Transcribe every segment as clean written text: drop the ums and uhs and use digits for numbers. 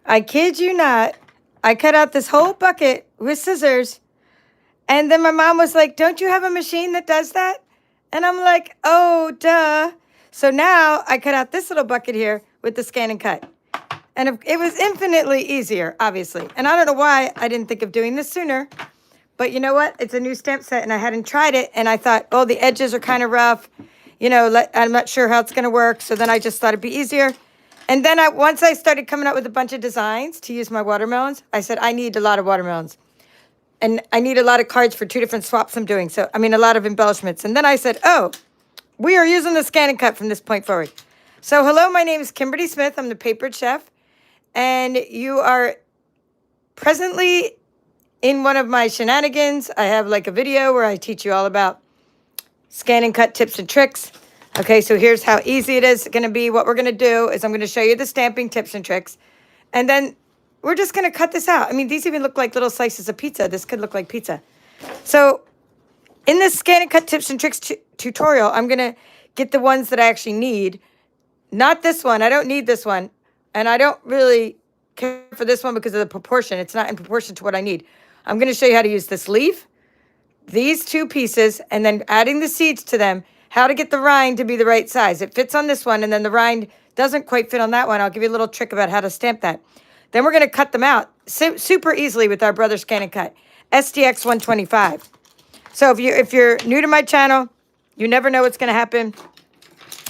I kid you not. I cut out this whole bucket with scissors. And then my mom was like, don't you have a machine that does that? And I'm like, oh, duh. So now I cut out this little bucket here with the ScanNCut. And it was infinitely easier, obviously. And I don't know why I didn't think of doing this sooner. But you know what? It's a new stamp set, and I hadn't tried it. And I thought, oh, the edges are kind of rough. You know, I'm not sure how it's going to work. So then I just thought it'd be easier. And then once I started coming up with a bunch of designs to use my watermelons, I said, I need a lot of watermelons. And I need a lot of cards for 2 different swaps I'm doing. So, I mean, a lot of embellishments. And then I said, oh, we are using the ScanNCut from this point forward. So, hello, my name is Kimberly Smith. I'm the Papered Chef. And you are presently in one of my shenanigans. I have like a video where I teach you all about ScanNCut tips and tricks. Okay, so here's how easy it is going to be. What we're going to do is I'm going to show you the stamping tips and tricks. And then we're just going to cut this out. I mean, these even look like little slices of pizza. This could look like pizza. So in this ScanNCut tips and tricks tutorial, I'm going to get the ones that I actually need. Not this one. I don't need this one. And I don't really care for this one because of the proportion. It's not in proportion to what I need. I'm going to show you how to use this leaf, these 2 pieces, and then adding the seeds to them, how to get the rind to be the right size. It fits on this one, and then the rind doesn't quite fit on that one. I'll give you a little trick about how to stamp that. Then we're going to cut them out super easily with our brother ScanNCut, STX 125. So if you're new to my channel, you never know what's going to happen.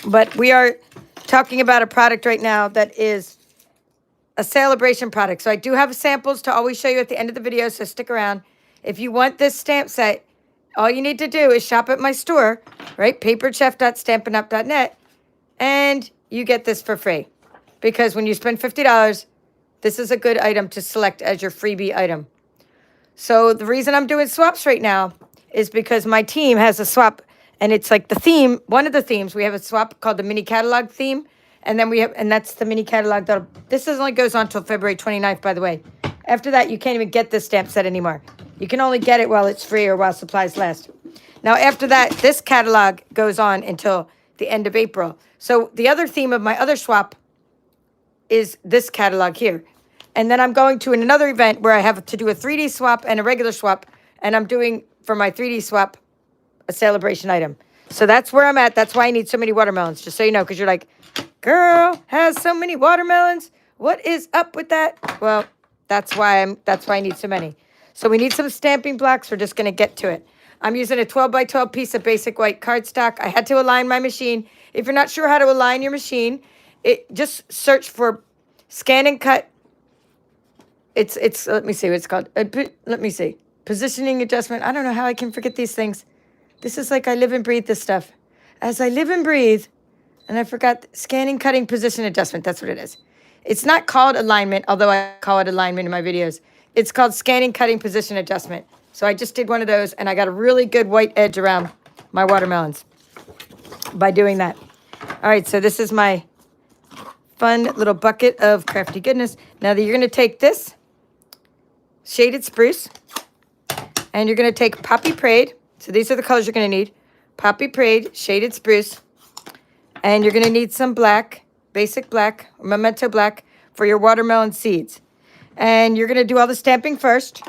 But we are talking about a product right now that is a Sale-A-Bration product. So I do have samples to always show you at the end of the video, so stick around. If you want this stamp set, all you need to do is shop at my store, right? paperedchef.stampinup.net, and you get this for free. Because when you spend $50, this is a good item to select as your freebie item. So the reason I'm doing swaps right now is because my team has a swap, and it's like the theme, one of the themes. We have a swap called the mini catalog theme, and then that's the mini catalog. This only goes on until February 29th, by the way. After that, you can't even get this stamp set anymore. You can only get it while it's free or while supplies last. Now, after that, this catalog goes on until the end of April. So the other theme of my other swap is this catalog here. And then I'm going to another event where I have to do a 3D swap and a regular swap. And I'm doing, for my 3D swap, a Sale-A-Bration item. So that's where I'm at. That's why I need so many watermelons, just so you know, because you're like, girl has so many watermelons. What is up with that? Well, that's why I need so many. So we need some stamping blocks. We're just going to get to it. I'm using a 12 by 12 piece of basic white cardstock. I had to align my machine. If you're not sure how to align your machine, just search for ScanNCut. It's let me see what it's called. Let me see. Positioning adjustment. I don't know how I can forget these things. This is like I live and breathe this stuff. As I live and breathe, and I forgot ScanNCutting position adjustment. That's what it is. It's not called alignment, although I call it alignment in my videos. It's called ScanNCutting position adjustment. So I just did one of those, and I got a really good white edge around my watermelons by doing that. All right, so this is my fun little bucket of crafty goodness. Now you're going to take this shaded spruce, and you're going to take Poppy Parade. So these are the colors you're going to need. Poppy Parade, shaded spruce. And you're going to need some black, basic black, memento black for your watermelon seeds. And you're going to do all the stamping first.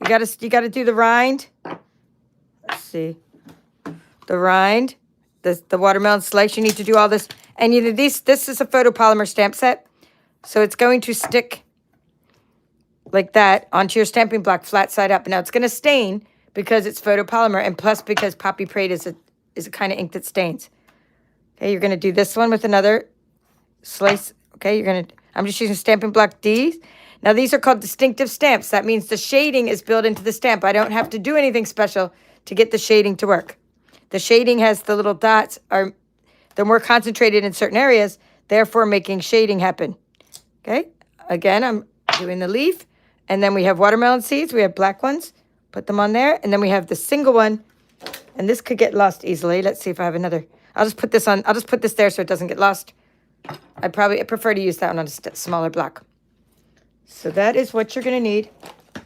You got to do the rind. Let's see. The rind, the watermelon slice. You need to do all this. And you know, this is a photopolymer stamp set. So it's going to stick like that onto your stamping block, flat side up. Now it's going to stain because it's photopolymer, and plus because Poppy Parade is a kind of ink that stains. Okay, you're going to do this one with another slice. Okay, I'm just using stamping block D. Now these are called distinctive stamps. That means the shading is built into the stamp. I don't have to do anything special to get the shading to work. The shading has the little dots, they're more concentrated in certain areas, therefore making shading happen. Okay, again, I'm doing the leaf, and then we have watermelon seeds. We have black ones. Put them on there, and then we have the single one, and this could get lost easily. Let's see if I have another. I'll just put this there so it doesn't get lost. I prefer to use that one on a smaller block. So that is what you're going to need.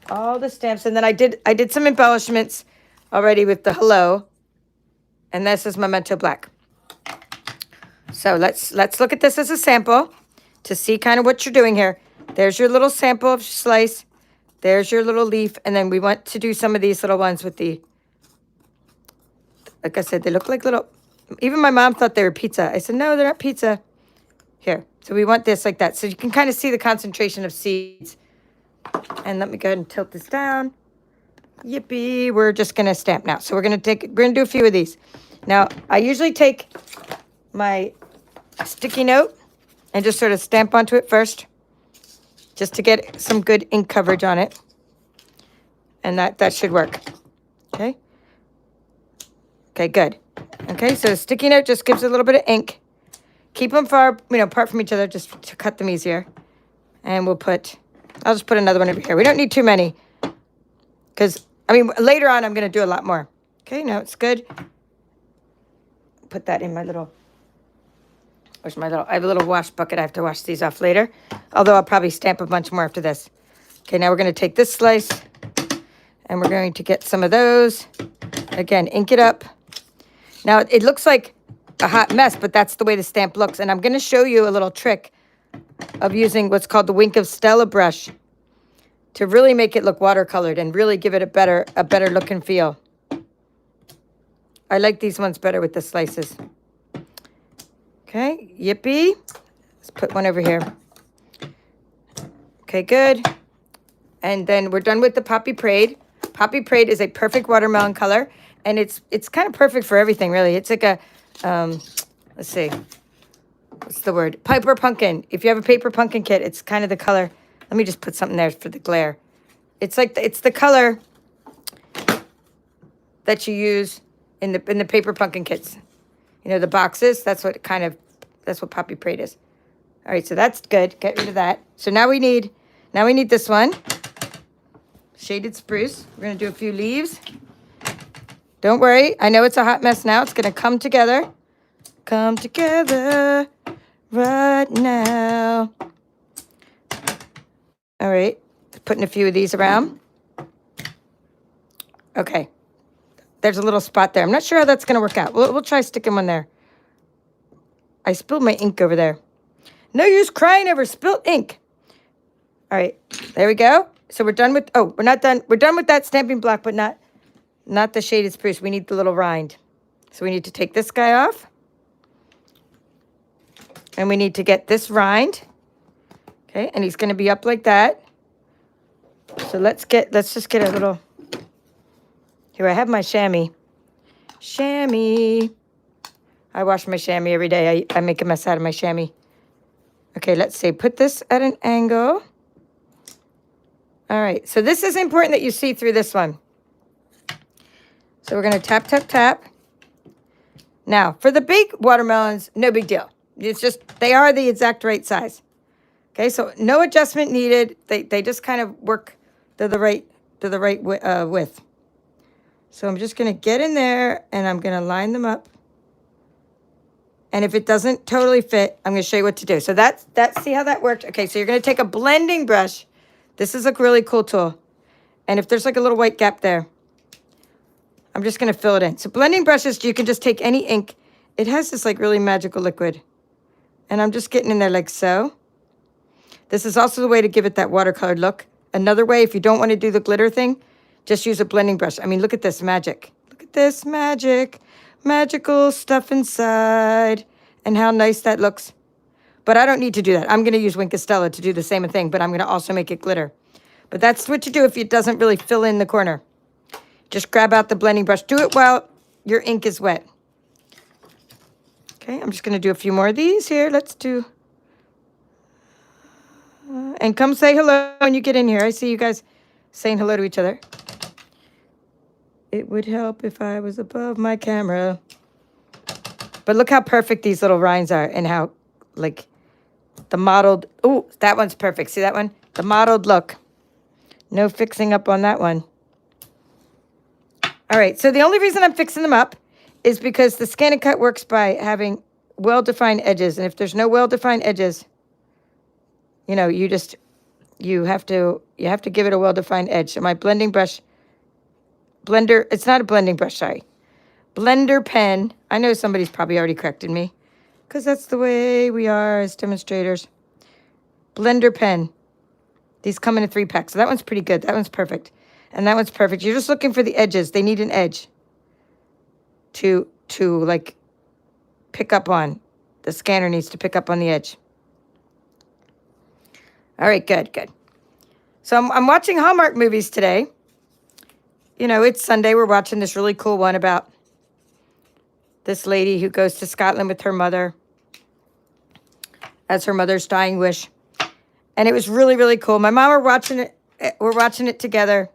All the stamps. And then I did some embellishments already with the hello. And this is memento black. So let's look at this as a sample to see kind of what you're doing here. There's your little sample of slice. There's your little leaf. And then we want to do some of these little ones with the, like I said, they look like little, even my mom thought they were pizza. I said, no, they're not pizza. Here. So we want this like that. So you can kind of see the concentration of seeds. And let me go ahead and tilt this down. Yippee. We're just going to stamp now. So we're going to do a few of these. Now, I usually take my sticky note and just sort of stamp onto it first, just to get some good ink coverage on it. And that should work. Okay. Okay, good. Okay, so sticky note just gives a little bit of ink. Keep them far, apart from each other, just to cut them easier. And I'll just put another one over here. We don't need too many. Because, later on, I'm going to do a lot more. Okay, now it's good. Put that in my little, I have a little wash bucket. I have to wash these off later. Although I'll probably stamp a bunch more after this. Okay, now we're going to take this slice. And we're going to get some of those. Again, ink it up. Now, it looks like a hot mess, but that's the way the stamp looks. And I'm going to show you a little trick of using what's called the Wink of Stella brush to really make it look watercolored and really give it a better look and feel. I like these ones better with the slices. Okay, yippee. Let's put one over here. Okay, good. And then we're done with the Poppy Parade. Poppy Parade is a perfect watermelon color, and it's kind of perfect for everything, really. It's like a, let's see, what's the word? Paper pumpkin. If you have a paper pumpkin kit, it's kind of the color. Let me just put something there for the glare. It's like it's the color that you use in the paper pumpkin kits. The boxes. That's what Poppy Parade is. All right, so that's good. Get rid of that. So now we need this one. Shaded spruce. We're going to do a few leaves. Don't worry. I know it's a hot mess now. It's going to come together. Come together right now. All right. Putting a few of these around. Okay. There's a little spot there. I'm not sure how that's going to work out. We'll try sticking one there. I spilled my ink over there. No use crying over spilled ink. All right. There we go. So we're done with, we're not done. We're done with that stamping block, but not the shaded spruce. We need the little rind. So we need to take this guy off. And we need to get this rind. Okay, and he's going to be up like that. So let's just get a little, here I have my chamois. Chamois. I wash my chamois every day. I make a mess out of my chamois. Okay, let's see. Put this at an angle. All right, so this is important that you see through this one. So we're going to tap, tap, tap. Now, for the big watermelons, no big deal. It's just, they are the exact right size. Okay, so no adjustment needed. They just kind of work to the right width. So I'm just going to get in there, and I'm going to line them up. And if it doesn't totally fit, I'm going to show you what to do. So see how that worked? Okay, so you're going to take a blending brush. This is a really cool tool. And if there's like a little white gap there, I'm just going to fill it in. So blending brushes, you can just take any ink. It has this like really magical liquid. And I'm just getting in there like so. This is also the way to give it that watercolored look. Another way, if you don't want to do the glitter thing, just use a blending brush. Look at this magic. Look at this magic. Magical stuff inside. And how nice that looks. But I don't need to do that. I'm going to use Wink of Stella to do the same thing, but I'm going to also make it glitter. But that's what you do if it doesn't really fill in the corner. Just grab out the blending brush. Do it while your ink is wet. Okay, I'm just going to do a few more of these here. Let's do... and come say hello when you get in here. I see you guys saying hello to each other. It would help if I was above my camera. But look how perfect these little rinds are and how, like... the modeled, oh, that one's perfect. See that one? The modeled look. No fixing up on that one. All right, so the only reason I'm fixing them up is because the ScanNCut works by having well-defined edges. And if there's no well-defined edges, you have to give it a well-defined edge. So my blending brush, it's not a blending brush, sorry. Blender pen. I know somebody's probably already corrected me, because that's the way we are as demonstrators. Blender pen. These come in a 3-pack. So that one's pretty good. That one's perfect. And that one's perfect. You're just looking for the edges. They need an edge to like pick up on. The scanner needs to pick up on the edge. All right, good, good. So I'm watching Hallmark movies today. You know, it's Sunday. We're watching this really cool one about this lady who goes to Scotland with her mother as her mother's dying wish. And it was really, really cool. My mom, we're watching it together.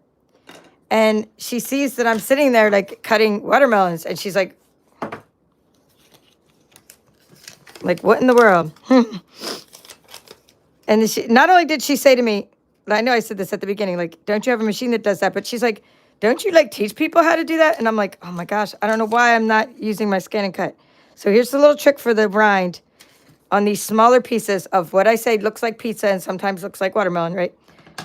And she sees that I'm sitting there like cutting watermelons. And she's like, what in the world? And she, not only did she say to me, I know I said this at the beginning, like, don't you have a machine that does that? But she's like, don't you like teach people how to do that? And I'm like, oh my gosh, I don't know why I'm not using my ScanNCut. So here's the little trick for the rind on these smaller pieces of what I say looks like pizza and sometimes looks like watermelon, right?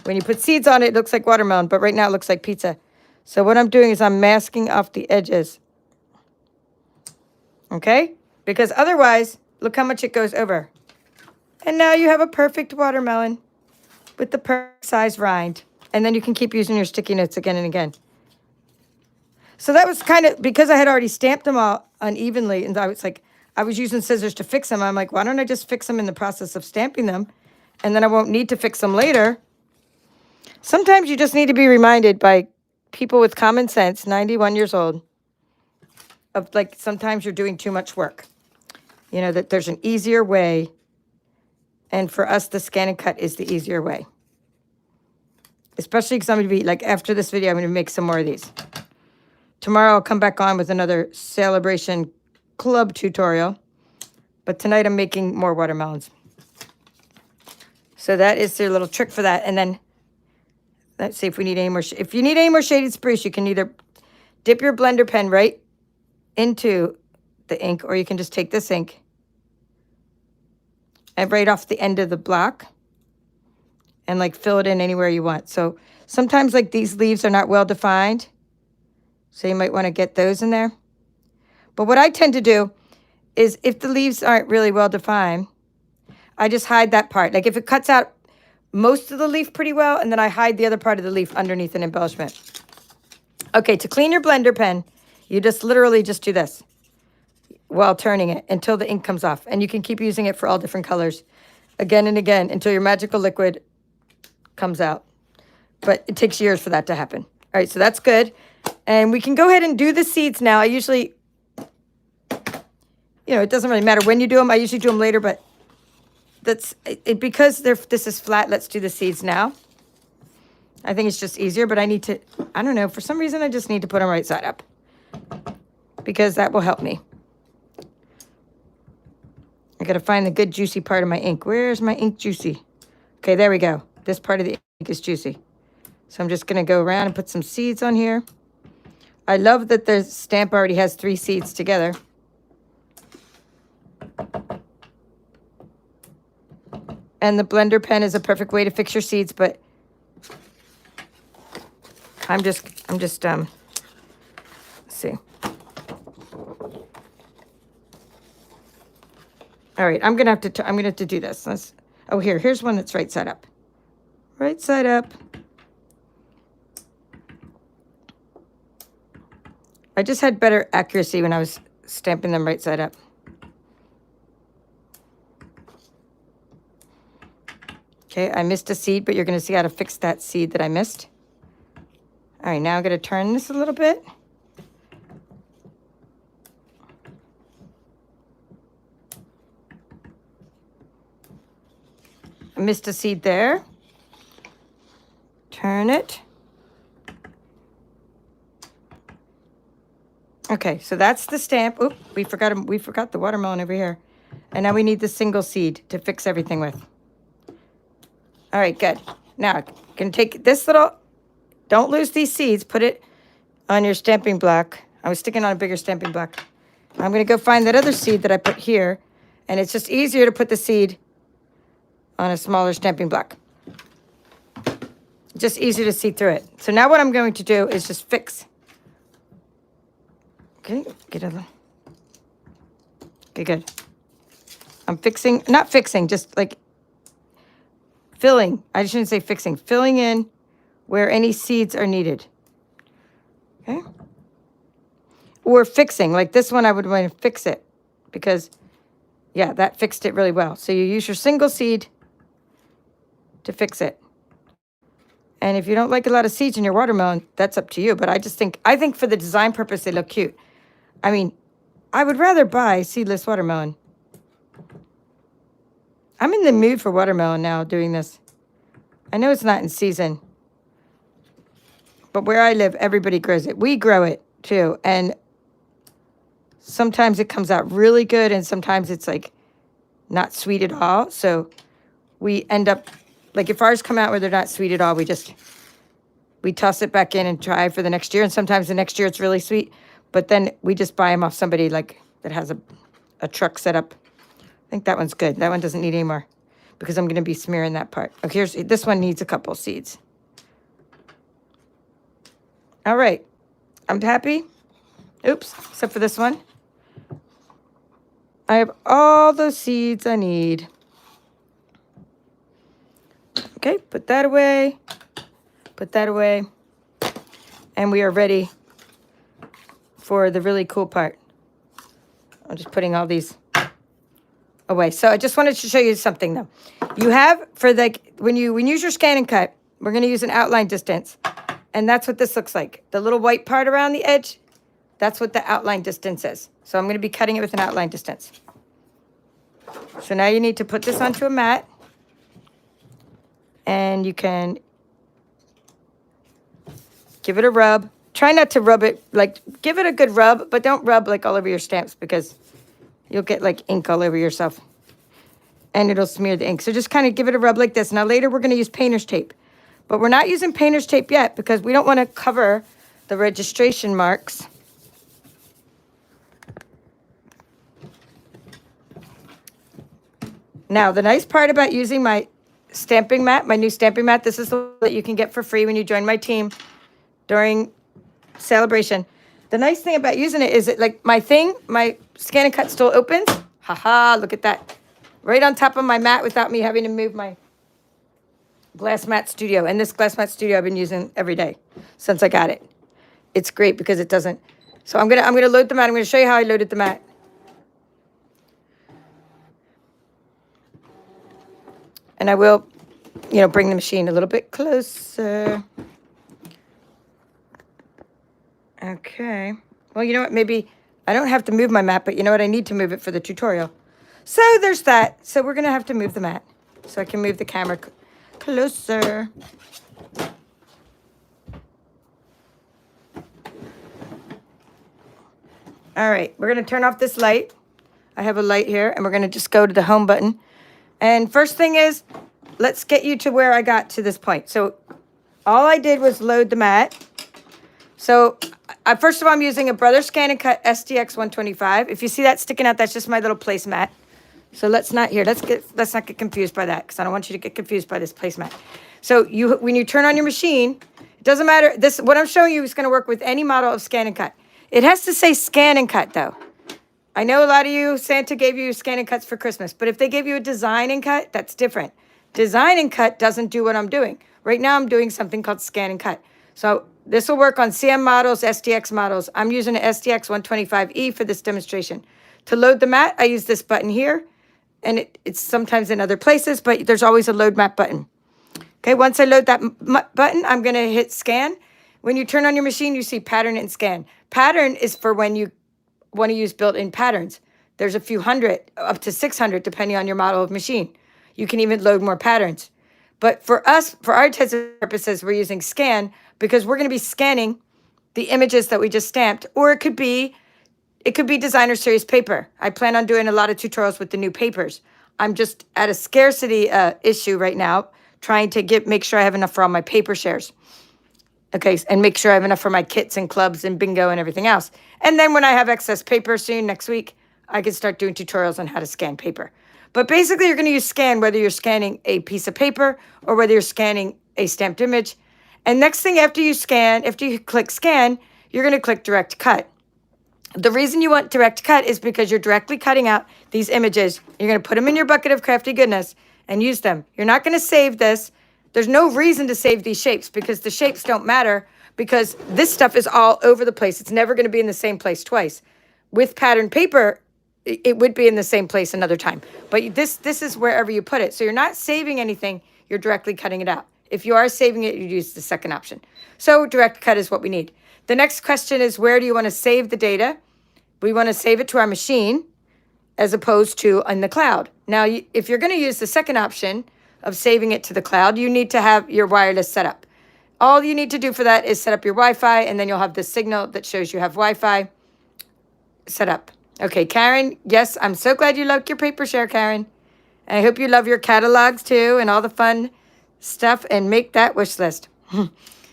When you put seeds on it, it looks like watermelon, but right now it looks like pizza. So what I'm doing is I'm masking off the edges. Okay? Because otherwise, look how much it goes over. And now you have a perfect watermelon with the perfect size rind. And then you can keep using your sticky notes again and again. So that was kind of, because I had already stamped them all unevenly, and I was using scissors to fix them. I'm like, why don't I just fix them in the process of stamping them? And then I won't need to fix them later. Sometimes you just need to be reminded by people with common sense, 91 years old, of like, sometimes you're doing too much work. You know, that there's an easier way. And for us, the ScanNCut is the easier way. Especially because I'm going to be, like, after this video, I'm going to make some more of these. Tomorrow, I'll come back on with another Sale-A-Bration club tutorial. But tonight, I'm making more watermelons. So that is their little trick for that. And then, let's see if we need any more. If you need any more shaded spruce, you can either dip your blender pen right into the ink, or you can just take this ink and right off the end of the block and like fill it in anywhere you want. So sometimes like these leaves are not well defined, so you might want to get those in there. But what I tend to do is if the leaves aren't really well defined, I just hide that part. Like if it cuts out most of the leaf pretty well, and then I hide the other part of the leaf underneath an embellishment. Okay, to clean your blender pen, you just literally just do this while turning it until the ink comes off. And you can keep using it for all different colors again and again until your magical liquid comes out. But it takes years for that to happen. All right, so that's good. And we can go ahead and do the seeds now. I usually, you know, it doesn't really matter when you do them. I usually do them later, but that's it, because this is flat, let's do the seeds now. I think it's just easier, but I need to, I don't know, for some reason I just need to put them right side up because that will help me. I got to find the good juicy part of my ink. Where's my ink juicy? Okay, there we go. This part of the ink is juicy. So I'm just going to go around and put some seeds on here. I love that the stamp already has 3 seeds together. And the blender pen is a perfect way to fix your seeds, but I'm just let's see. All right, I'm gonna have to do this. Here's one that's right side up. Right side up. I just had better accuracy when I was stamping them right side up. Okay, I missed a seed, but you're gonna see how to fix that seed that I missed. All right, now I'm gonna turn this a little bit. I missed a seed there. Turn it. Okay, so that's the stamp. Oop, we forgot the watermelon over here. And now we need the single seed to fix everything with. All right, good. Now, you can take this little, don't lose these seeds, put it on your stamping block. I was sticking on a bigger stamping block. I'm gonna go find that other seed that I put here, and it's just easier to put the seed on a smaller stamping block. Just easier to see through it. So now what I'm going to do is just fix. Okay, okay, good. I'm fixing, not fixing, just like filling. I shouldn't say fixing. Filling in where any seeds are needed. Okay? Or fixing. Like this one, I would want to fix it because, yeah, that fixed it really well. So you use your single seed to fix it. And if you don't like a lot of seeds in your watermelon, that's up to you. But I think for the design purpose, they look cute. I mean, I would rather buy seedless watermelon. I'm in the mood for watermelon now doing this. I know it's not in season. But where I live, everybody grows it. We grow it too. And sometimes it comes out really good and sometimes it's like not sweet at all. So we end up, like if ours come out where they're not sweet at all, we toss it back in and try for the next year. And sometimes the next year it's really sweet. But then we just buy them off somebody like that has a truck set up. I think that one's good. That one doesn't need any more because I'm going to be smearing that part. Okay, this one needs a couple seeds. All right. I'm happy. Oops, except for this one. I have all those seeds I need. Okay, put that away. Put that away. And we are ready for the really cool part. I'm just putting all these away. So I just wanted to show you something though. You have when you use your ScanNCut, we're going to use an outline distance. And that's what this looks like. The little white part around the edge, that's what the outline distance is. So I'm going to be cutting it with an outline distance. So now you need to put this onto a mat. And you can give it a rub. Try not to rub it, like give it a good rub, but don't rub like all over your stamps because you'll get like ink all over yourself. And it'll smear the ink. So just kind of give it a rub like this. Now later we're going to use painter's tape. But we're not using painter's tape yet because we don't want to cover the registration marks. Now, the nice part about using my stamping mat, my new stamping mat, this is the one that you can get for free when you join my team during Sale-A-Bration. The nice thing about using it is that, like, my ScanNCut still opens. Haha, look at that. Right on top of my mat without me having to move my Glass Mat Studio. And this Glass Mat Studio I've been using every day since I got it. It's great because it doesn't. So I'm gonna load the mat. I'm gonna show you how I loaded the mat. And I will, bring the machine a little bit closer. Okay. Well, you know what? Maybe I don't have to move my mat, but you know what? I need to move it for the tutorial. So there's that. So we're gonna have to move the mat so I can move the camera closer. All right, we're going to turn off this light. I have a light here, and we're going to just go to the home button. And first thing is, let's get you to where I got to this point. So all I did was load the mat. So first of all, I'm using a Brother ScanNCut SDX 125. If you see that sticking out, that's just my little placemat. So let's not get confused by that because I don't want you to get confused by this placemat. So when you turn on your machine, it doesn't matter. What I'm showing you is going to work with any model of ScanNCut. It has to say ScanNCut though. I know a lot of you, Santa gave you ScanNCuts for Christmas, but if they gave you a design and cut, that's different. Design and cut doesn't do what I'm doing. Right now I'm doing something called ScanNCut. So this will work on CM models, SDX models. I'm using an SDX 125E for this demonstration. To load the mat, I use this button here. And it's sometimes in other places, but there's always a load mat button. Okay, once I load that button, I'm going to hit scan. When you turn on your machine, you see pattern and scan. Pattern is for when you want to use built-in patterns. There's a few hundred, up to 600, depending on your model of machine. You can even load more patterns. But for us, for our test purposes, we're using scan because we're going to be scanning the images that we just stamped, or it could be designer series paper. I plan on doing a lot of tutorials with the new papers. I'm just at a scarcity issue right now, trying to make sure I have enough for all my paper shares. Okay, and make sure I have enough for my kits and clubs and bingo and everything else. And then when I have excess paper soon, next week, I can start doing tutorials on how to scan paper. But basically, you're going to use scan whether you're scanning a piece of paper or whether you're scanning a stamped image. And next thing after you click scan, you're going to click direct cut. The reason you want direct cut is because you're directly cutting out these images. You're going to put them in your bucket of crafty goodness, and use them. You're not going to save this. There's no reason to save these shapes because the shapes don't matter because this stuff is all over the place. It's never going to be in the same place twice. With pattern paper, it would be in the same place another time. But this is wherever you put it. So you're not saving anything. You're directly cutting it out. If you are saving it, you use the second option. So direct cut is what we need. The next question is, where do you want to save the data? We want to save it to our machine as opposed to in the cloud. Now, if you're going to use the second option of saving it to the cloud, you need to have your wireless set up. All you need to do for that is set up your Wi-Fi, and then you'll have this signal that shows you have Wi-Fi set up. Okay, Karen, yes, I'm so glad you like your paper share, Karen. And I hope you love your catalogs too and all the fun stuff, and make that wish list.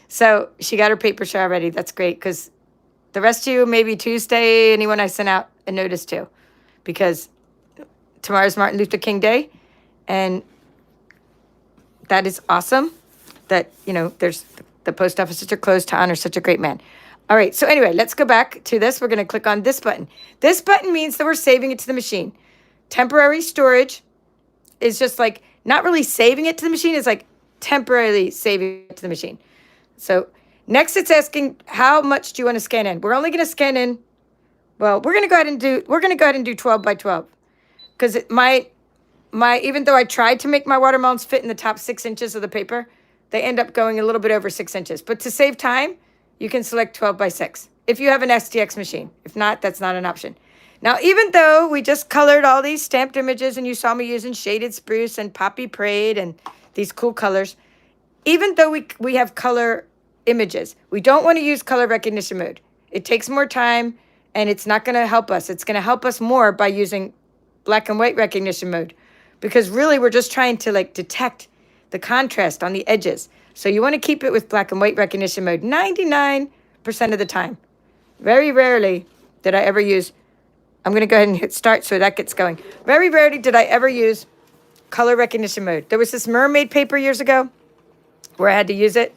So she got her paper share already. That's great, because the rest of you, maybe Tuesday, anyone I sent out a notice to, because tomorrow's Martin Luther King Day, and that is awesome that, there's the post offices are closed to honor such a great man. All right, so anyway, let's go back to this. We're going to click on this button. This button means that we're saving it to the machine. Temporary storage is just like not really saving it to the machine. It's like temporarily saving it to the machine. So next it's asking, how much do you want to scan in? We're only going to scan in, well, we're going to go ahead and do 12 by 12. Because even though I tried to make my watermelons fit in the top 6 inches of the paper, they end up going a little bit over 6 inches. But to save time, you can select 12 by 6 if you have an STX machine. If not, that's not an option. Now, even though we just colored all these stamped images and you saw me using shaded spruce and poppy parade and these cool colors, even though we have color images, we don't want to use color recognition mode. It takes more time and it's not going to help us. It's going to help us more by using black and white recognition mode, because really we're just trying to detect the contrast on the edges. So you want to keep it with black and white recognition mode 99% of the time. Very rarely did I ever use, I'm going to go ahead and hit start so that gets going. Very rarely did I ever use color recognition mode. There was this mermaid paper years ago where I had to use it,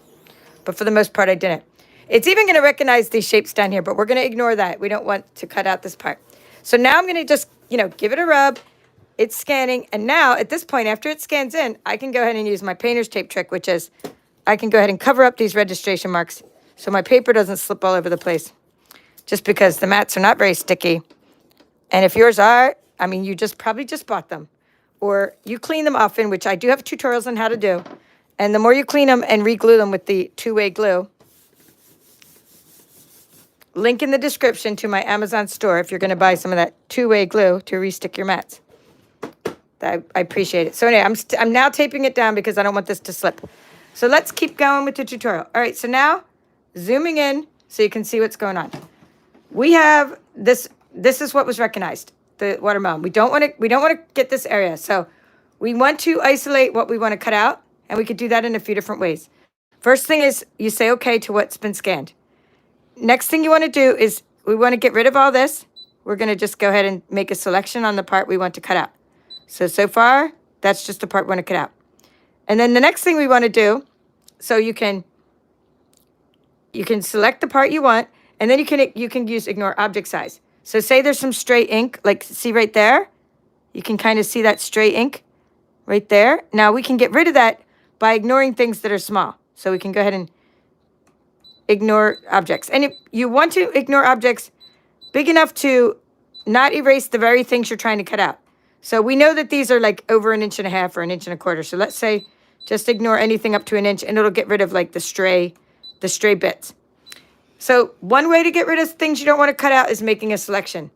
but for the most part I didn't. It's even going to recognize these shapes down here, but we're going to ignore that. We don't want to cut out this part. So now I'm going to just, give it a rub. It's scanning. And now at this point, after it scans in, I can go ahead and use my painter's tape trick, which is I can go ahead and cover up these registration marks so my paper doesn't slip all over the place, just because the mats are not very sticky. And if yours are, you probably just bought them, or you clean them often, which I do have tutorials on how to do. And the more you clean them and re-glue them with the two-way glue, link in the description to my Amazon store if you're going to buy some of that two-way glue to re-stick your mats. I appreciate it. So anyway, I'm now taping it down because I don't want this to slip. So let's keep going with the tutorial. All right, so now zooming in so you can see what's going on. We have this. This is what was recognized, the watermelon. We don't want to get this area. So we want to isolate what we want to cut out, and we could do that in a few different ways. First thing is you say okay to what's been scanned. Next thing you want to do is we want to get rid of all this. We're going to just go ahead and make a selection on the part we want to cut out. So far, that's just the part we want to cut out. And then the next thing we want to do, so you can select the part you want, and then you can use ignore object size. So say there's some stray ink, like see right there? You can kind of see that stray ink right there. Now we can get rid of that by ignoring things that are small. So we can go ahead and ignore objects. And if you want to ignore objects big enough to not erase the very things you're trying to cut out. So we know that these are like over 1.5 inches or 1 1/4 inches. So let's say just ignore anything up to 1 inch, and it'll get rid of like the stray bits. So one way to get rid of things you don't want to cut out is making a selection.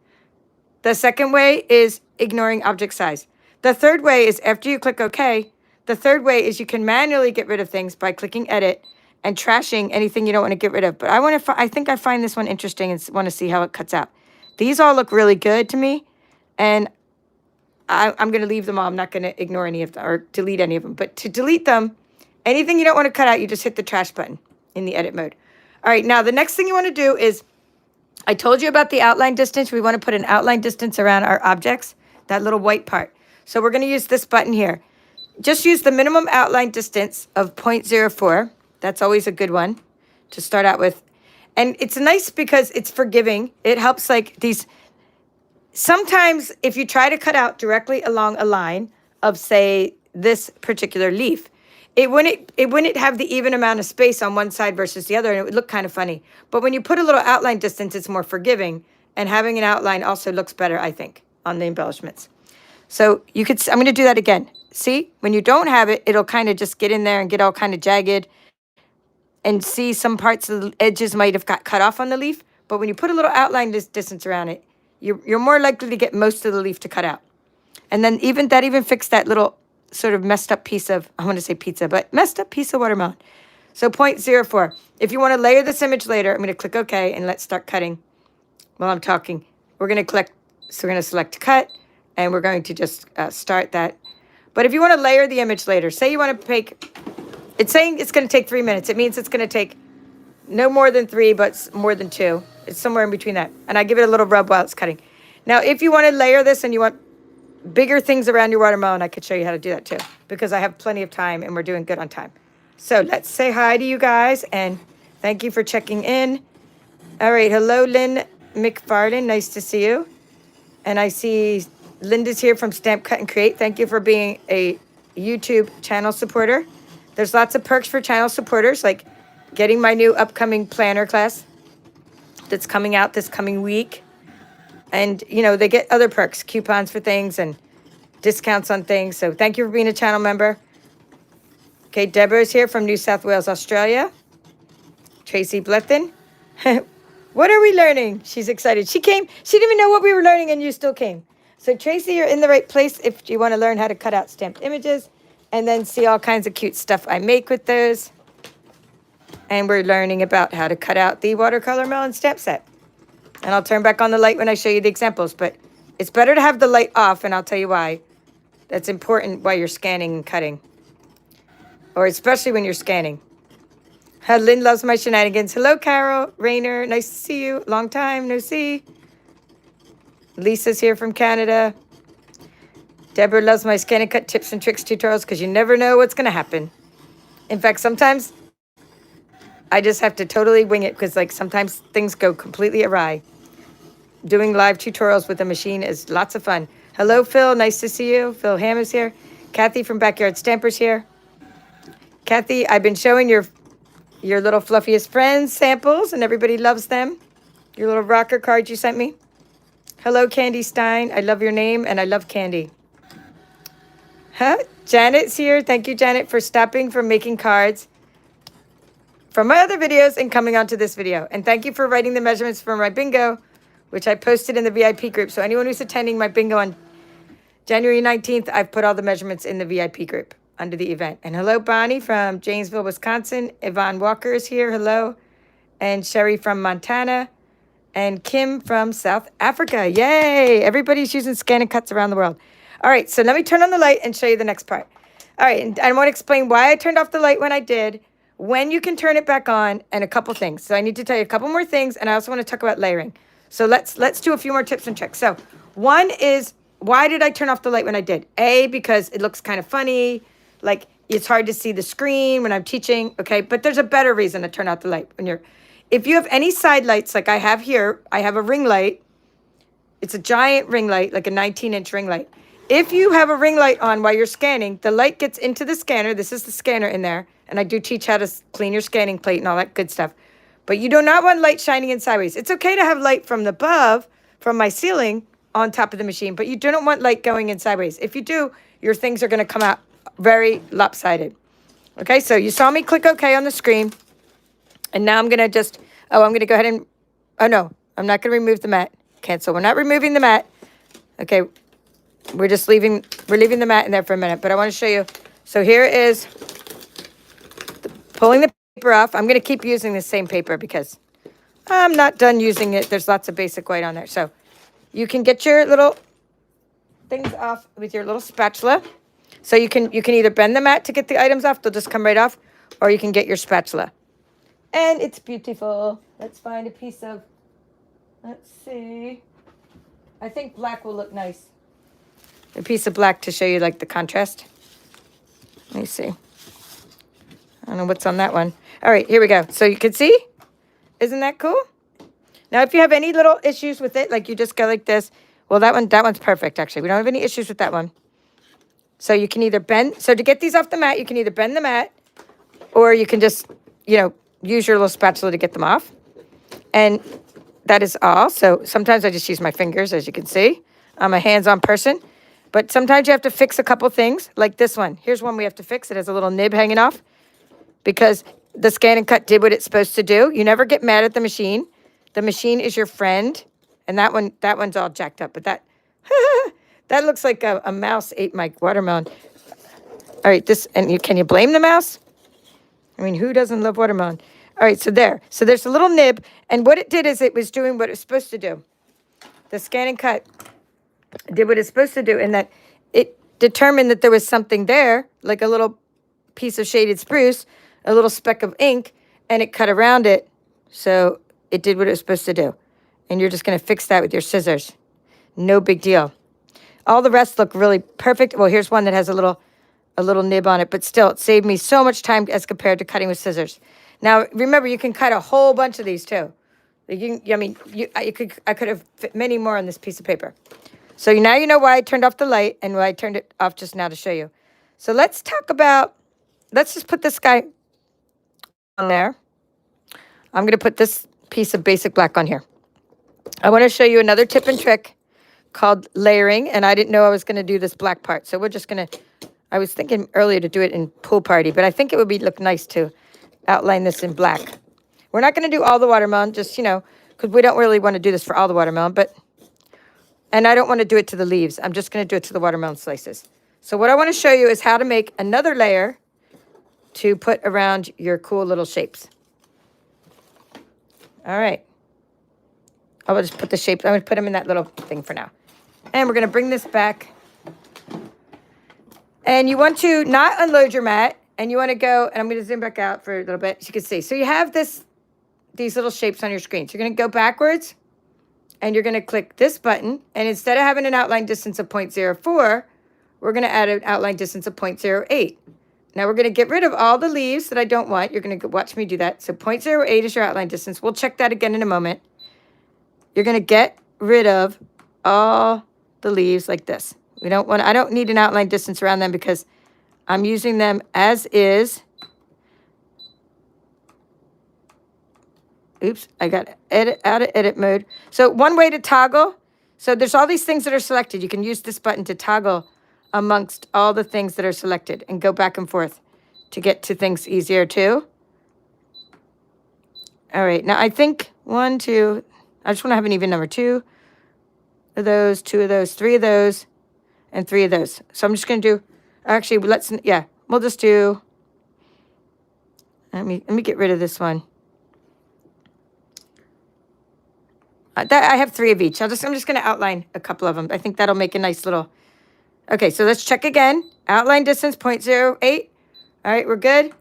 The second way is ignoring object size. The third way is after you click OK, the third way is you can manually get rid of things by clicking edit and trashing anything you don't want to get rid of. But I think I find this one interesting and want to see how it cuts out. These all look really good to me, and I'm going to leave them all. I'm not going to ignore any of them or delete any of them. But to delete them, anything you don't want to cut out, you just hit the trash button in the edit mode. All right, now the next thing you want to do is, I told you about the outline distance. We want to put an outline distance around our objects, that little white part. So we're going to use this button here. Just use the minimum outline distance of 0.04. That's always a good one to start out with. And it's nice because it's forgiving. It helps sometimes if you try to cut out directly along a line of, say, this particular leaf. It wouldn't have the even amount of space on one side versus the other, and it would look kind of funny. But when you put a little outline distance, it's more forgiving, and having an outline also looks better, I think, on the embellishments. So you could, I'm going to do that again. See, when you don't have it, it'll kind of just get in there and get all kind of jagged, and see some parts of the edges might have got cut off on the leaf. But when you put a little outline distance around it, you're more likely to get most of the leaf to cut out. And then even fixed that little sort of messed up piece of, I want to say pizza, but messed up piece of watermelon. So 0.04. If you want to layer this image later, I'm going to click OK, and let's start cutting while I'm talking. We're going to select cut, and we're going to just start that. But if you want to layer the image later, say you want to take, it's saying it's going to take 3 minutes. It means it's going to take no more than 3, but more than 2. It's somewhere in between that. And I give it a little rub while it's cutting. Now, if you want to layer this and you want bigger things around your watermelon, I could show you how to do that too, because I have plenty of time and we're doing good on time. So let's say hi to you guys, and thank you for checking in. All right, hello, Lynn McFarlane. Nice to see you. And I see Linda's here from Stamp, Cut, and Create. Thank you for being a YouTube channel supporter. There's lots of perks for channel supporters, like getting my new upcoming planner class that's coming out this coming week. And, you know, they get other perks, coupons for things and discounts on things. So thank you for being a channel member. Okay, Deborah's here from New South Wales, Australia. Tracy Blethen. What are we learning? She's excited. She came. She didn't even know what we were learning, and you still came. So Tracy, you're in the right place if you want to learn how to cut out stamped images and then see all kinds of cute stuff I make with those. And we're learning about how to cut out the Watercolor Melon stamp set. And I'll turn back on the light when I show you the examples. But it's better to have the light off, and I'll tell you why. That's important while you're scanning and cutting. Or especially when you're scanning. Lynn loves my shenanigans. Hello, Carol Rayner. Nice to see you. Long time no see. Lisa's here from Canada. Deborah loves my ScanNCut tips and tricks tutorials because you never know what's going to happen. In fact, sometimes I just have to totally wing it because, like, sometimes things go completely awry. Doing live tutorials with a machine is lots of fun. Hello, Phil. Nice to see you. Phil Ham is here. Kathy from Backyard Stampers here. Kathy, I've been showing your little fluffiest friends samples, and everybody loves them. Your little rocker cards you sent me. Hello, Candy Stein. I love your name, and I love candy. Janet's here. Thank you, Janet, for stopping from making cards from my other videos and coming onto this video. And thank you for writing the measurements for my bingo, which I posted in the VIP group. So anyone who's attending my bingo on January 19th, I've put all the measurements in the VIP group under the event. And hello, Bonnie from Janesville, Wisconsin. Yvonne Walker is here. Hello. And Sherry from Montana. And Kim from South Africa. Yay! Everybody's using ScanNCuts around the world. All right, so let me turn on the light and show you the next part. All right, and I want to explain why I turned off the light when I did, when you can turn it back on, and a couple things. So I need to tell you a couple more things, and I also want to talk about layering. So let's do a few more tips and tricks. So one is, why did I turn off the light when I did? A, because it looks kind of funny, like it's hard to see the screen when I'm teaching, okay? But there's a better reason to turn out the light when you're, if you have any side lights like I have here, I have a ring light. It's a giant ring light, like a 19-inch ring light. If you have a ring light on while you're scanning, the light gets into the scanner. This is the scanner in there. And I do teach how to clean your scanning plate and all that good stuff. But you do not want light shining in sideways. It's okay to have light from above, from my ceiling, on top of the machine. But you don't want light going in sideways. If you do, your things are going to come out very lopsided. Okay, so you saw me click OK on the screen. And now I'm going to just, I'm going to go ahead and, oh no, I'm not going to remove the mat. Cancel. We're not removing the mat. Okay, we're leaving the mat in there for a minute. But I want to show you. So here is pulling the paper off. I'm going to keep using the same paper because I'm not done using it. There's lots of basic white on there. So you can get your little things off with your little spatula. So you can either bend the mat to get the items off. They'll just come right off. Or you can get your spatula. And it's beautiful. Let's find a piece of, let's see. I think black will look nice. A piece of black to show you like the contrast. Let me see. I don't know what's on that one. All right, here we go. So you can see? Isn't that cool? Now, if you have any little issues with it, like you just go like this, well, that one's perfect, actually. We don't have any issues with that one. So you can either bend, so to get these off the mat, you can either bend the mat or you can just, use your little spatula to get them off. And that is all. So sometimes I just use my fingers, as you can see. I'm a hands-on person. But sometimes you have to fix a couple things, like this one. Here's one we have to fix. It has a little nib hanging off because the ScanNCut did what it's supposed to do. You never get mad at the machine. The machine is your friend. And that one's all jacked up. But that looks like a mouse ate my watermelon. All right, can you blame the mouse? I mean, who doesn't love watermelon? All right, so there. So there's a little nib. And what it did is it was doing what it was supposed to do. The ScanNCut did what it's supposed to do in that it determined that there was something there, like a little piece of shaded spruce, a little speck of ink, and it cut around it. So it did what it was supposed to do. And you're just going to fix that with your scissors. No big deal. All the rest look really perfect. Well, here's one that has a little nib on it, but still, it saved me so much time as compared to cutting with scissors. Now, remember, you can cut a whole bunch of these too. I could have fit many more on this piece of paper. So now you know why I turned off the light and why I turned it off just now to show you. So let's just put this guy on there. I'm going to put this piece of basic black on here. I want to show you another tip and trick called layering, and I didn't know I was going to do this black part. So we're just going to, I was thinking earlier to do it in Pool Party, but I think it would look nice to outline this in black. We're not going to do all the watermelon, just, because we don't really want to do this for all the watermelon, and I don't want to do it to the leaves. I'm just going to do it to the watermelon slices. So what I want to show you is how to make another layer to put around your cool little shapes. All right. I will just put the shapes. I'm going to put them in that little thing for now. And we're going to bring this back. And you want to not unload your mat. And you want to go, and I'm going to zoom back out for a little bit so you can see. So you have these little shapes on your screen. So you're going to go backwards. And you're going to click this button. And instead of having an outline distance of 0.04, we're going to add an outline distance of 0.08. Now we're going to get rid of all the leaves that I don't want. You're going to watch me do that. So 0.08 is your outline distance. We'll check that again in a moment. You're going to get rid of all the leaves like this. I don't need an outline distance around them because I'm using them as is. Oops, I got out of edit mode. So one way to toggle. So there's all these things that are selected. You can use this button to toggle amongst all the things that are selected and go back and forth to get to things easier too. All right, now I think 1, 2, I just want to have an even number. 2 of those, 2 of those, 3 of those, and 3 of those. So I'm just going to do, actually, we'll just do, let me get rid of this one. I have 3 of each. I'm just going to outline a couple of them. I think that'll make a nice little, okay, so let's check again. Outline distance, 0.08. All right, we're good.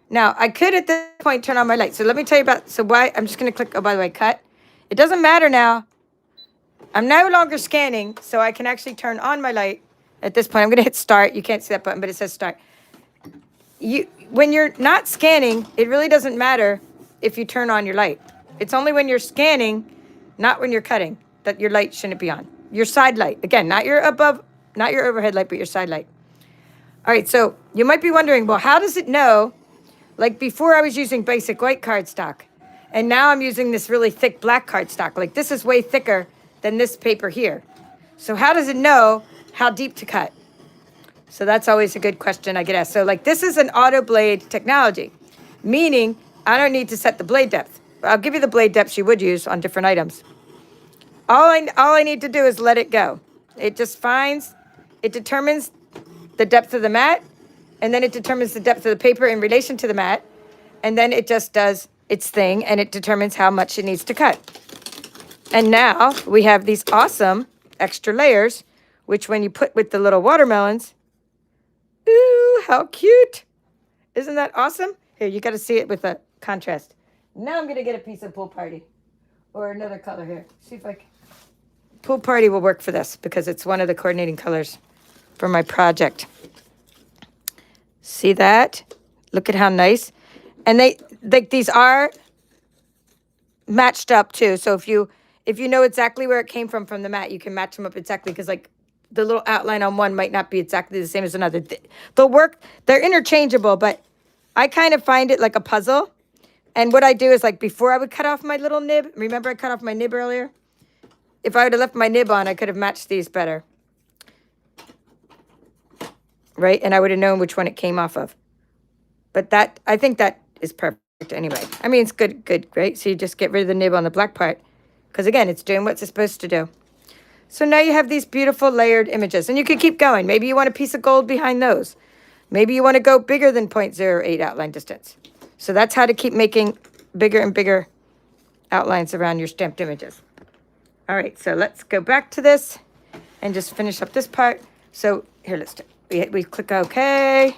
Now, I could at this point turn on my light. So let me tell you why, I'm just going to click, oh, by the way, cut. It doesn't matter now. I'm no longer scanning, so I can actually turn on my light at this point. I'm going to hit start. You can't see that button, but it says start. When you're not scanning, it really doesn't matter if you turn on your light. It's only when you're scanning, not when you're cutting, that your light shouldn't be on. Your side light. Again, not your overhead light, but your side light. All right, so you might be wondering, well, how does it know? Like before I was using basic white cardstock, and now I'm using this really thick black cardstock. Like this is way thicker than this paper here. So how does it know how deep to cut? So that's always a good question I get asked. So like this is an auto blade technology, meaning I don't need to set the blade depth. I'll give you the blade depths you would use on different items. All I need to do is let it go. It determines the depth of the mat, and then it determines the depth of the paper in relation to the mat, and then it just does its thing, and it determines how much it needs to cut. And now we have these awesome extra layers, which when you put with the little watermelons, ooh, how cute. Isn't that awesome? Here, you got to see it with a contrast. Now I'm going to get a piece of Pool Party or another color here. See if I can. Pool Party will work for this because it's one of the coordinating colors for my project. See that? Look at how nice. And these are matched up too. So if you know exactly where it came from the mat, you can match them up exactly because like the little outline on one might not be exactly the same as another. They'll work, they're interchangeable, but I kind of find it like a puzzle. And what I do is, like, before I would cut off my little nib, remember I cut off my nib earlier? If I would have left my nib on, I could have matched these better. Right? And I would have known which one it came off of. But that, I think that is perfect anyway. I mean, it's good, right? So you just get rid of the nib on the black part. Because again, it's doing what it's supposed to do. So now you have these beautiful layered images. And you could keep going. Maybe you want a piece of gold behind those. Maybe you want to go bigger than 0.08 outline distance. So that's how to keep making bigger and bigger outlines around your stamped images. All right, so let's go back to this and just finish up this part. So here, let's do we click OK.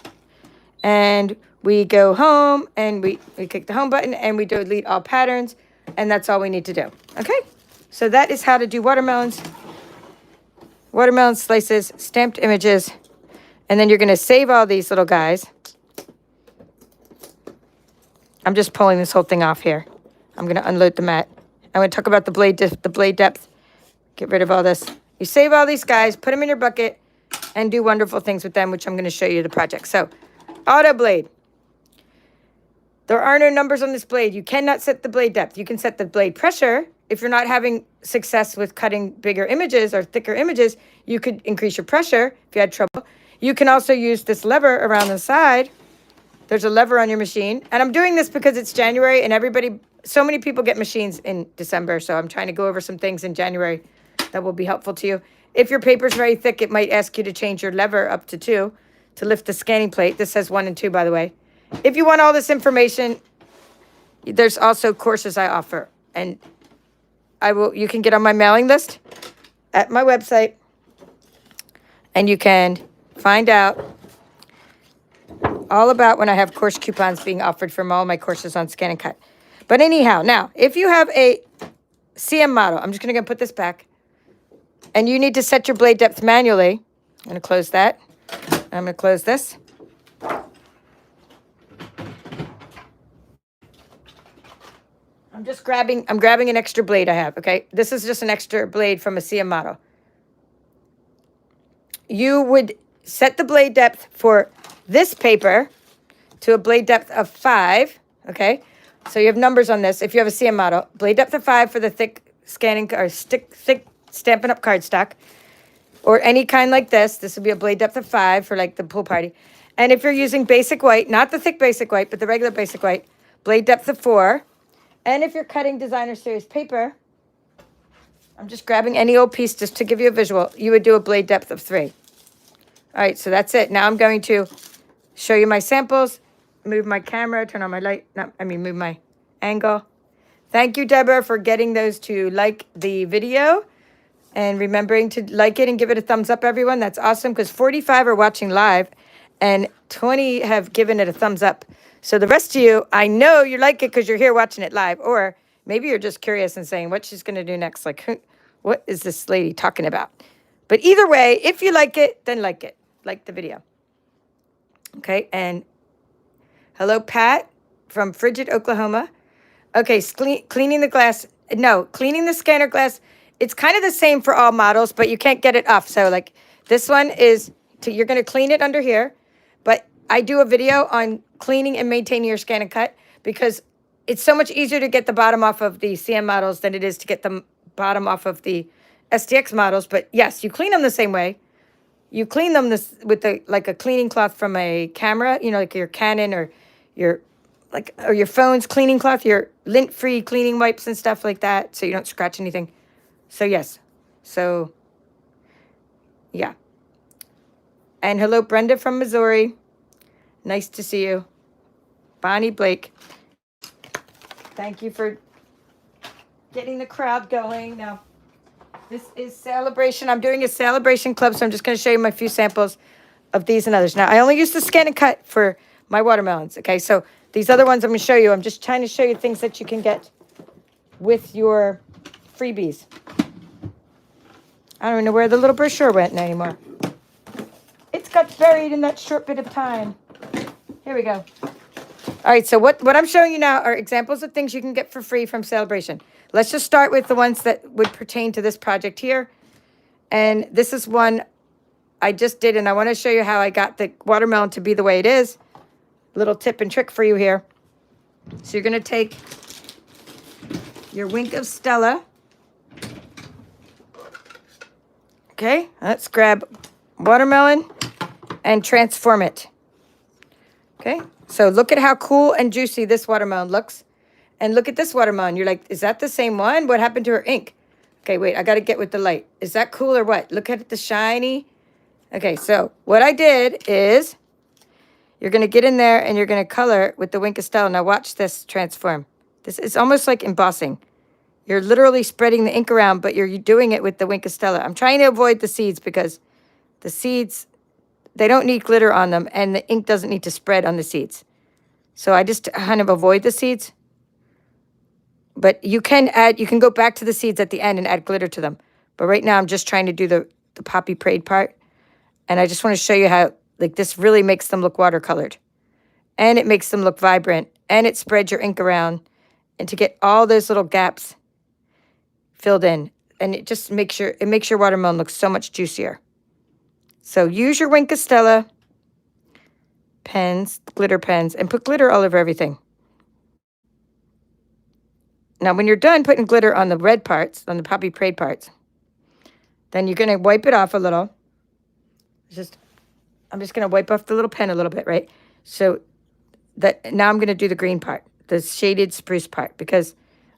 And we go home and we click the home button and we delete all patterns. And that's all we need to do. Okay, so that is how to do watermelons. Watermelon slices, stamped images. And then you're going to save all these little guys. I'm just pulling this whole thing off here. I'm going to unload the mat. I'm going to talk about the blade depth. Get rid of all this. You save all these guys, put them in your bucket, and do wonderful things with them, which I'm going to show you the project. So, auto blade. There are no numbers on this blade. You cannot set the blade depth. You can set the blade pressure. If you're not having success with cutting bigger images or thicker images, you could increase your pressure if you had trouble. You can also use this lever around the side. There's a lever on your machine. And I'm doing this because it's January and so many people get machines in December. So I'm trying to go over some things in January that will be helpful to you. If your paper's very thick, it might ask you to change your lever up to 2 to lift the scanning plate. This says 1 and 2, by the way. If you want all this information, there's also courses I offer. And you can get on my mailing list at my website. And you can find out all about when I have course coupons being offered from all my courses on ScanNCut. But anyhow, now, if you have a CM model, I'm just going to put this back. And you need to set your blade depth manually. I'm going to close that. I'm going to close this. I'm grabbing an extra blade I have, okay? This is just an extra blade from a CM model. You would set the blade depth for this paper to a blade depth of 5, okay? So you have numbers on this. If you have a CM model, blade depth of 5 for the thick scanning or thick Stampin' Up cardstock, or any kind like this. This would be a blade depth of 5 for like the pool party. And if you're using basic white, not the thick basic white, but the regular basic white, blade depth of 4. And if you're cutting designer series paper, I'm just grabbing any old piece just to give you a visual, you would do a blade depth of 3. All right, so that's it. Now I'm going to show you my samples, move my camera, turn on my light, move my angle. Thank you, Deborah, for getting those to like the video and remembering to like it and give it a thumbs up, everyone. That's awesome because 45 are watching live and 20 have given it a thumbs up. So the rest of you, I know you like it because you're here watching it live, or maybe you're just curious and saying what she's going to do next. Like, what is this lady talking about? But either way, if you like it, then like it. Like the video. Okay, and hello, Pat from Frigid, Oklahoma. Okay, cleaning the glass. No, cleaning the scanner glass. It's kind of the same for all models, but you can't get it off. So like this one is, you're going to clean it under here. But I do a video on cleaning and maintaining your ScanNCut because it's so much easier to get the bottom off of the CM models than it is to get the bottom off of the STX models. But yes, you clean them the same way. You clean them with like a cleaning cloth from a camera, like your Canon or your phone's cleaning cloth, your lint-free cleaning wipes and stuff like that, so you don't scratch anything. So yes, yeah. And hello, Brenda from Missouri. Nice to see you. Bonnie Blake. Thank you for getting the crowd going. Now, this is Sale-A-Bration. I'm doing a Sale-A-Bration club, so I'm just going to show you my few samples of these and others. Now, I only use the ScanNCut for my watermelons, okay? So these other ones I'm going to show you. I'm just trying to show you things that you can get with your freebies. I don't even know where the little brochure went anymore. It's got buried in that short bit of time. Here we go. All right, so what I'm showing you now are examples of things you can get for free from Sale-A-Bration. Let's just start with the ones that would pertain to this project here. And this is one I just did, and I want to show you how I got the watermelon to be the way it is. Little tip and trick for you here. So you're going to take your wink of Stella. Okay, let's grab watermelon and transform it. Okay, so look at how cool and juicy this watermelon looks. And look at this watermelon. You're like, is that the same one? What happened to her ink? Okay, wait, I got to get with the light. Is that cool or what? Look at the shiny. Okay, so what I did is you're going to get in there and you're going to color with the wink of Stella. Now watch this transform. This is almost like embossing. You're literally spreading the ink around, but you're doing it with the wink of Stella. I'm trying to avoid the seeds because the seeds, they don't need glitter on them, and the ink doesn't need to spread on the seeds. So I just kind of avoid the seeds. But you can go back to the seeds at the end and add glitter to them. But right now I'm just trying to do the poppy braid part. And I just want to show you how, like, this really makes them look watercolored. And it makes them look vibrant. And it spreads your ink around. And to get all those little gaps filled in. And it just makes your watermelon look so much juicier. So use your wink of Stella pens, glitter pens, and put glitter all over everything. Now, when you're done putting glitter on the red parts, on the poppy braid parts, then you're going to wipe it off a little. I'm just going to wipe off the little pen a little bit, right? So that now I'm going to do the green part, the shaded spruce part, because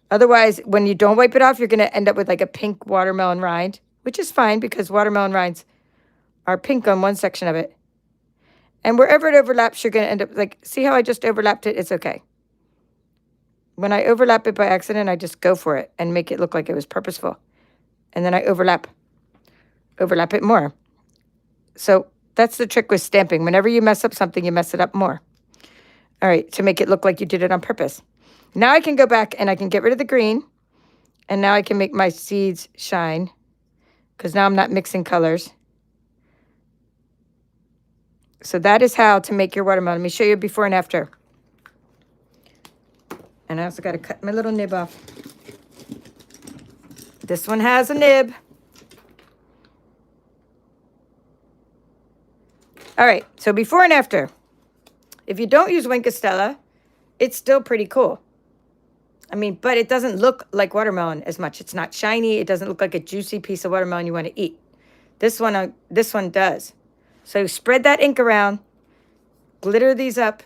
otherwise, when you don't wipe it off, you're going to end up with like a pink watermelon rind, which is fine because watermelon rinds are pink on one section of it. And wherever it overlaps, you're going to end up like, see how I just overlapped it? It's okay. When I overlap it by accident, I just go for it and make it look like it was purposeful. And then I overlap it more. So that's the trick with stamping. Whenever you mess up something, you mess it up more. All right, to make it look like you did it on purpose. Now I can go back and I can get rid of the green. And now I can make my seeds shine because now I'm not mixing colors. So that is how to make your watermelon. Let me show you before and after. And I also got to cut my little nib off. This one has a nib. All right, so before and after. If you don't use wink of Stella, it's still pretty cool. I mean, but it doesn't look like watermelon as much. It's not shiny. It doesn't look like a juicy piece of watermelon you want to eat. This one does. So spread that ink around, glitter these up,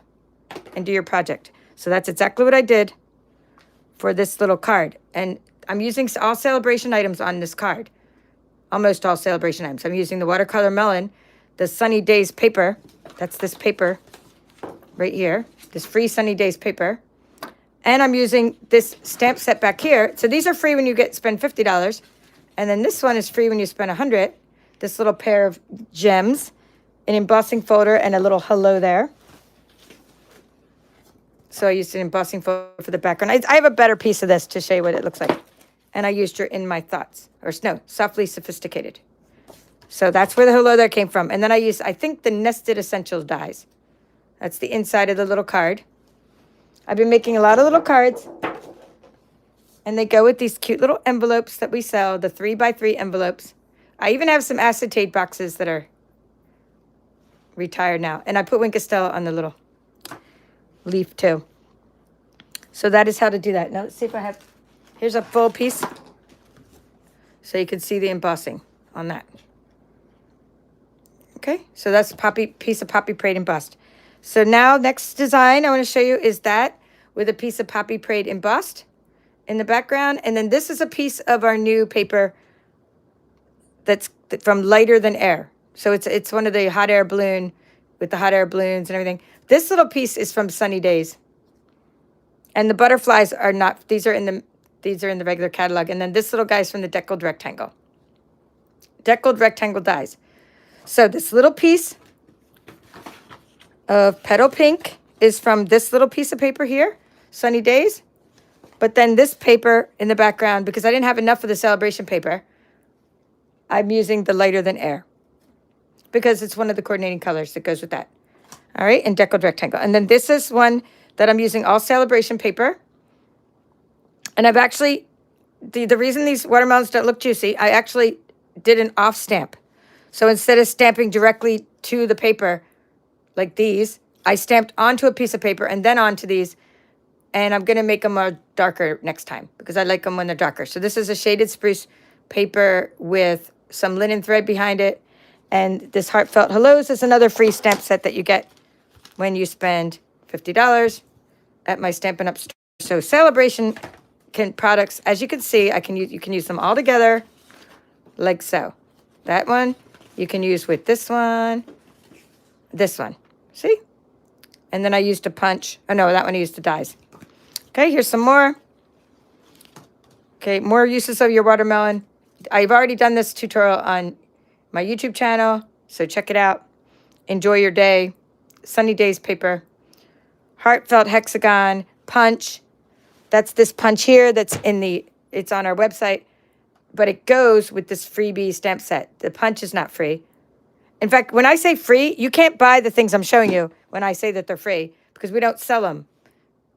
and do your project. So that's exactly what I did for this little card. And I'm using all Sale-A-Bration items on this card. Almost all Sale-A-Bration items. I'm using the Watercolor Melon, the Sunny Days paper. That's this paper right here. This free Sunny Days paper. And I'm using this stamp set back here. So these are free when you spend $50. And then this one is free when you spend $100. This little pair of gems, an embossing folder, and a little hello there. So I used an embossing folder for the background. I have a better piece of this to show you what it looks like. And I used your In My Thoughts. Or no, Softly Sophisticated. So that's where the hello there came from. And then I used, I think, the Nested Essentials dies. That's the inside of the little card. I've been making a lot of little cards. And they go with these cute little envelopes that we sell, the 3x3 envelopes. I even have some acetate boxes that are retired now. And I put wink of Stella on the little leaf too. So that is how to do that. Now let's see if I have, here's a full piece. So you can see the embossing on that. Okay, so that's a piece of poppy braid embossed. So now next design I want to show you is that with a piece of poppy braid embossed in the background. And then this is a piece of our new paper that's from Lighter Than Air. So it's one of the hot air balloon with the hot air balloons and everything. This little piece is from Sunny Days. And the butterflies are not, these are in the regular catalog. And then this little guy's from the Deckled Rectangle. Deckled Rectangle dies. So this little piece of Petal Pink is from this little piece of paper here, Sunny Days. But then this paper in the background, because I didn't have enough of the Sale-A-Bration paper, I'm using the Lighter Than Air. Because it's one of the coordinating colors that goes with that. All right, and Deckled Rectangle. And then this is one that I'm using all Sale-A-Bration paper. And I've actually, the reason these watermelons don't look juicy, I actually did an off stamp. So instead of stamping directly to the paper like these, I stamped onto a piece of paper and then onto these. And I'm going to make them more darker next time because I like them when they're darker. So this is a shaded spruce paper with some linen thread behind it. And this Heartfelt Hellos is another free stamp set that you get when you spend $50 at my Stampin' Up store. So Sale-A-Bration products, as you can see, you can use them all together like so. That one you can use with this one, see? And then I used a punch. Oh no, that one I used the dies. Okay, here's some more. Okay, more uses of your watermelon. I've already done this tutorial on my YouTube channel, so check it out. Enjoy your day. Sunny Days paper. Heartfelt hexagon punch. That's this punch here that's it's on our website, but it goes with this freebie stamp set. The punch is not free. In fact, when I say free, you can't buy the things I'm showing you when I say that they're free because we don't sell them.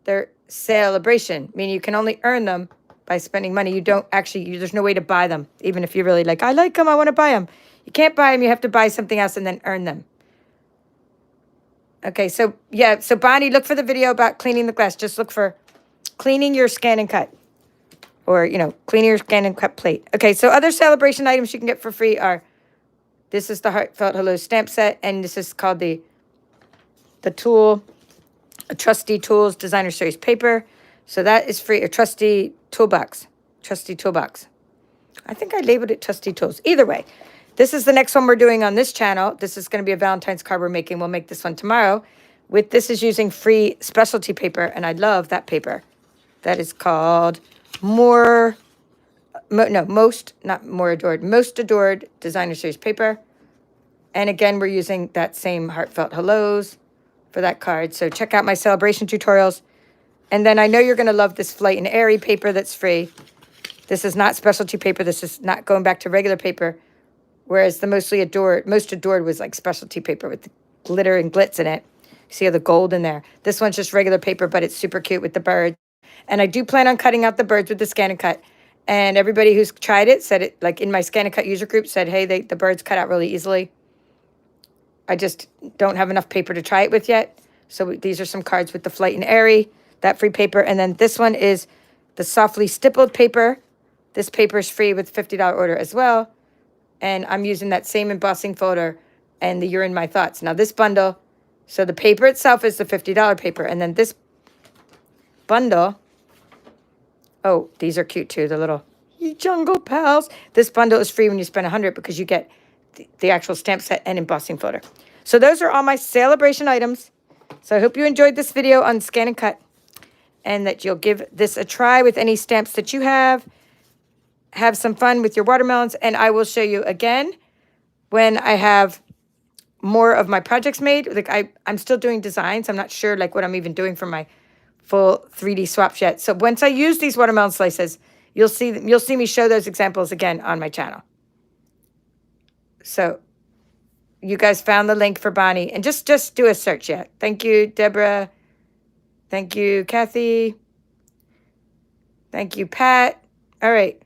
They're Sale-A-Bration, meaning you can only earn them by spending money. You don't actually, there's no way to buy them, even if you're really like, I like them, I want to buy them. You can't buy them, you have to buy something else and then earn them. Okay, so yeah, so Bonnie, look for the video about cleaning the glass. Just look for cleaning your ScanNCut or, cleaning your ScanNCut plate. Okay, so other Sale-A-Bration items you can get for free are, this is the Heartfelt Hello stamp set, and this is called the tool, a Trusty Tools Designer Series paper. So that is free, a Trusty Toolbox. I think I labeled it Trusty Tools. Either way, this is the next one we're doing on this channel. This is going to be a Valentine's card we're making. We'll make this one tomorrow. This is using free specialty paper, and I love that paper. That is called Most Adored Designer Series paper. And again, we're using that same Heartfelt Hellos for that card. So check out my Sale-A-Bration tutorials. And then I know you're going to love this Flight and Airy paper that's free. This is not specialty paper. This is not going back to regular paper. Whereas the Most Adored was like specialty paper with the glitter and glitz in it. See all the gold in there. This one's just regular paper, but it's super cute with the birds. And I do plan on cutting out the birds with the ScanNCut. And everybody who's tried it said it, like in my ScanNCut user group, said, hey, the birds cut out really easily. I just don't have enough paper to try it with yet. So these are some cards with the Flight and Airy, that free paper. And then this one is the Softly Stippled paper. This paper is free with $50 order as well. And I'm using that same embossing folder and the You're in My Thoughts. Now this bundle, so the paper itself is the $50 paper. And then this bundle, oh, these are cute too, the little jungle pals. This bundle is free when you spend $100 because you get the actual stamp set and embossing folder. So those are all my Sale-A-Bration items. So I hope you enjoyed this video on ScanNCut and that you'll give this a try with any stamps that you have. Have some fun with your watermelons, and I will show you again when I have more of my projects made. Like I'm still doing designs. I'm not sure like what I'm even doing for my full 3D swaps yet. So once I use these watermelon slices, you'll see me show those examples again on my channel. So you guys found the link for Bonnie, and just do a search yet. Thank you, Deborah. Thank you, Kathy. Thank you, Pat. All right.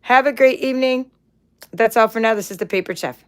Have a great evening. That's all for now. This is the Paper Chef.